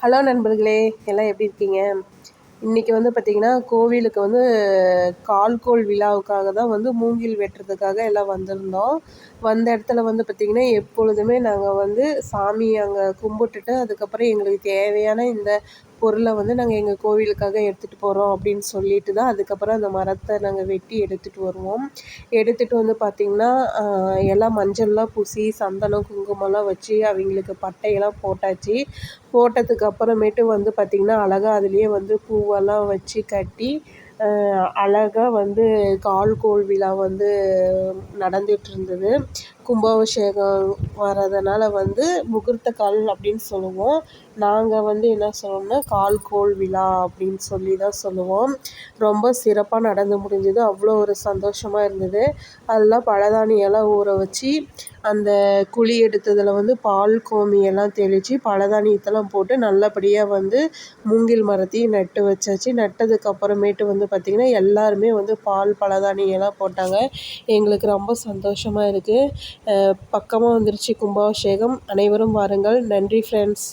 Hello நண்பர்களே, எல்லாம் எப்படி இருக்கீங்க? இன்றைக்கி பார்த்திங்கன்னா கோவிலுக்கு கால்கோள் விழாவுக்காக தான் மூங்கில் வெட்டுறதுக்காக எல்லாம் வந்திருந்தோம். வந்த இடத்துல பார்த்திங்கன்னா எப்பொழுதுமே நாங்கள் சாமி அங்கே கும்பிட்டுட்டு அதுக்கப்புறம் எங்களுக்கு தேவையான இந்த பொருளை நாங்கள் எங்கள் கோவிலுக்காக எடுத்துகிட்டு போகிறோம் அப்படின்னு சொல்லிட்டு தான் அதுக்கப்புறம் அந்த மரத்தை நாங்கள் வெட்டி எடுத்துகிட்டு வருவோம். எடுத்துகிட்டு பார்த்திங்கன்னா எல்லாம் மஞ்சள்லாம் பூசி சந்தனம் குங்குமம்லாம் வச்சு அவங்களுக்கு பட்டையெல்லாம் போட்டாச்சு. போட்டதுக்கு அப்புறமேட்டு பார்த்திங்கன்னா அழகாக அதுலேயே பூவெல்லாம் வச்சு கட்டி அழகாக கால்கோள் விழா நடந்துகிட்ருந்தது. கும்பாபிஷேகம் வரதுனால முகூர்த்த கால் அப்படின்னு சொல்லுவோம். நாங்கள் என்ன சொல்லுவோம்னா கால்கோள் விழா அப்படின்னு சொல்லி தான் சொல்லுவோம். ரொம்ப சிறப்பாக நடந்து முடிஞ்சது. அவ்வளோ ஒரு சந்தோஷமாக இருந்தது. அதெல்லாம் பழதானியெல்லாம் ஊற வச்சு அந்த குழி எடுத்ததில் பால் கோமியெல்லாம் தெளித்து பழதானியத்தெல்லாம் போட்டு நல்லபடியாக மூங்கில் மரத்தையும் நட்டு வச்சாச்சு. நட்டதுக்கப்புறமேட்டு பார்த்திங்கன்னா எல்லாருமே பால் பழதானியெல்லாம் போட்டாங்க. எங்களுக்கு ரொம்ப சந்தோஷமாக இருக்குது. பக்கமாக வந்துருச்சு கும்பாபிஷேகம். அனைவரும் வாருங்கள். நன்றி ஃப்ரெண்ட்ஸ்.